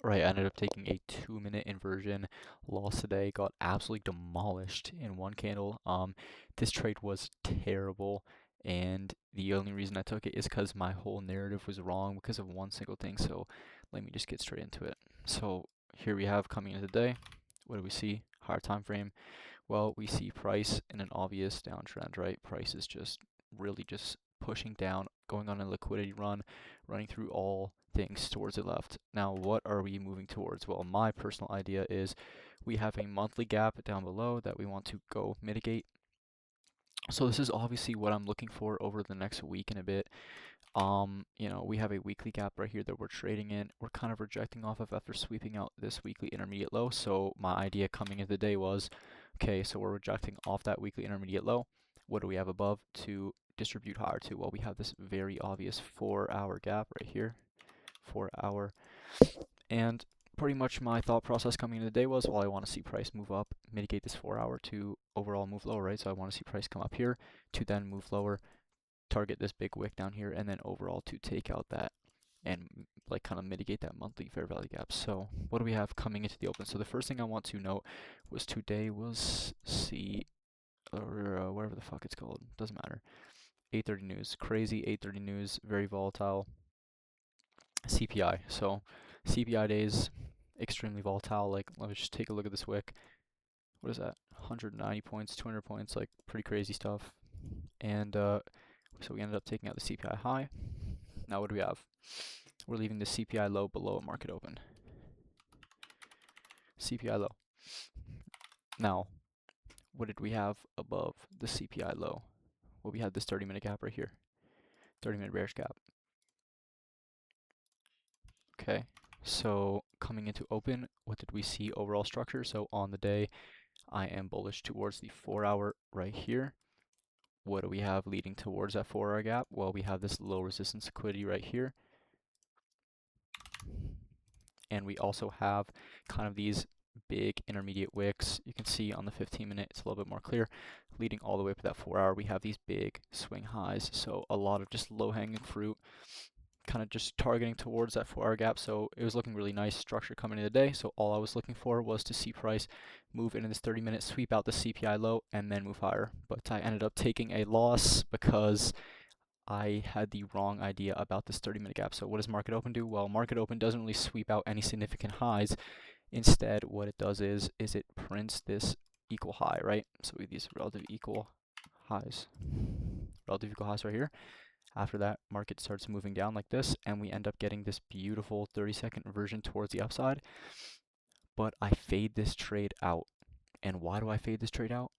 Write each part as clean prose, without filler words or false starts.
Right, I ended up taking a 2 minute inversion loss today, got absolutely demolished in one candle. This trade was terrible, and the only reason I took it is because my whole narrative was wrong because of one single thing. So let me just get straight into it. So here we have coming into the day. What do we see? Higher time frame. Well, we see price in an obvious downtrend, right? Price is just really just pushing down, going on a liquidity run, running through all things towards the left. Now, what are we moving towards? Well, my personal idea is we have a monthly gap down below that we want to go mitigate. So this is obviously what I'm looking for over the next week and a bit. We have a weekly gap right here that we're trading in. We're kind of rejecting off of after sweeping out this weekly intermediate low. So my idea coming into the day was, okay, so we're rejecting off that weekly intermediate low. What do we have above to distribute higher to? Well, we have this very obvious 4-hour gap right here, 4 hour. And pretty much my thought process coming into the day was, well, I want to see price move up, mitigate this 4 hour to overall move lower, right? So I want to see price come up here to then move lower, target this big wick down here, and then overall to take out that and like kind of mitigate that monthly fair value gap. So what do we have coming into the open? So the first thing I want to note was today was or whatever the fuck it's called, doesn't matter. 8:30 news, crazy 8:30 news, very volatile. CPI. So CPI days extremely volatile. Like let's just take a look at this wick. What is that? 190 points, 200 points, like pretty crazy stuff. And so we ended up taking out the CPI high. Now what do we have? We're leaving the CPI low below a market open. CPI low. Now, what did we have above the CPI low? Well, we had this 30-minute gap right here. 30-minute bearish gap. Okay, so coming into open, what did we see overall structure? So on the day, I am bullish towards the 4-hour right here. What do we have leading towards that 4-hour gap? Well, we have this low resistance liquidity right here. And we also have kind of these big intermediate wicks. You can see on the 15-minute, it's a little bit more clear. Leading all the way up to that 4-hour, we have these big swing highs. So a lot of just low-hanging fruit, kind of just targeting towards that 4-hour gap. So it was looking really nice structure coming into the day. So all I was looking for was to see price move into this 30-minute, sweep out the CPI low, and then move higher. But I ended up taking a loss because I had the wrong idea about this 30-minute gap. So what does market open do? Well, market open doesn't really sweep out any significant highs. Instead, what it does is it prints this equal high, right? So we have these relative equal highs right here. After that, market starts moving down like this, and we end up getting this beautiful 30-second inversion towards the upside. But I fade this trade out. And why do I fade this trade out?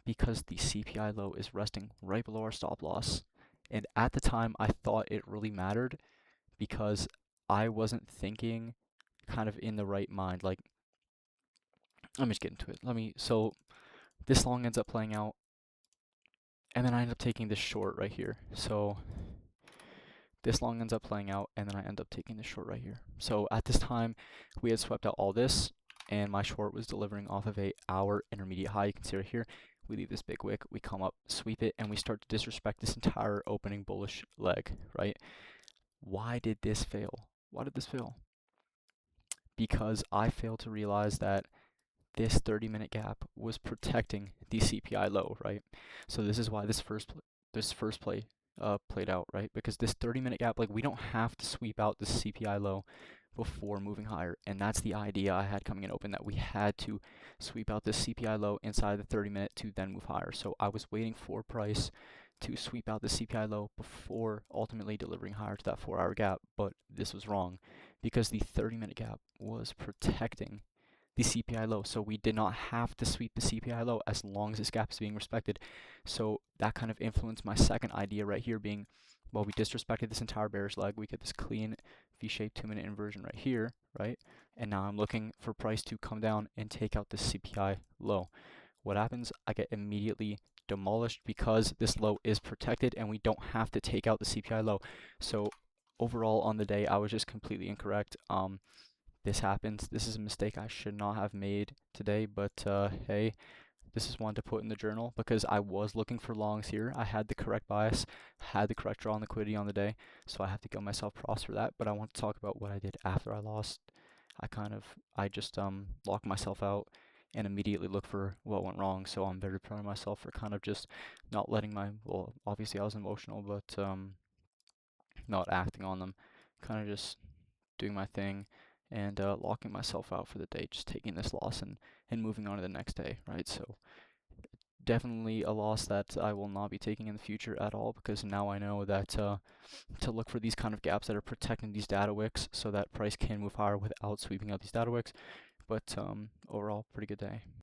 Because the CPI low is resting right below our stop loss. And at the time, I thought it really mattered because I wasn't thinking kind of in the right mind. Like, let me just get into it. So this long ends up playing out, and then I end up taking this short right here. So this long ends up playing out, and then I end up taking this short right here. So at this time, we had swept out all this, and my short was delivering off of a hour intermediate high. You can see right here. We leave this big wick, we come up, sweep it, and we start to disrespect this entire opening bullish leg, right? Why did this fail? Why did this fail? Because I failed to realize that this 30-minute gap was protecting the CPI low, right? So this is why this first play played out, right? Because this 30-minute gap, like we don't have to sweep out the CPI low before moving higher, and that's the idea I had coming in open, that we had to sweep out this CPI low inside the 30-minute to then move higher. So I was waiting for price to sweep out the CPI low before ultimately delivering higher to that 4-hour gap, but this was wrong because the 30-minute gap was protecting the CPI low. So we did not have to sweep the CPI low as long as this gap is being respected. So that kind of influenced my second idea right here being, well, we disrespected this entire bearish leg. We get this clean V-shaped 2-minute inversion right here, right? And now I'm looking for price to come down and take out the CPI low. What happens? I get immediately demolished because this low is protected and we don't have to take out the CPI low. So overall on the day, I was just completely incorrect. This happens. This is a mistake I should not have made today, but hey, this is one to put in the journal because I was looking for longs here. I had the correct bias, had the correct draw on liquidity on the day, so I have to give myself props for that. But I want to talk about what I did after I lost. I just lock myself out and immediately look for what went wrong. So I'm very proud of myself for kind of just not letting well, obviously I was emotional, but not acting on them, kind of just doing my thing and locking myself out for the day, just taking this loss and moving on to the next day, right? So definitely a loss that I will not be taking in the future at all, because now I know that to look for these kind of gaps that are protecting these data wicks so that price can move higher without sweeping out these data wicks. But overall, pretty good day.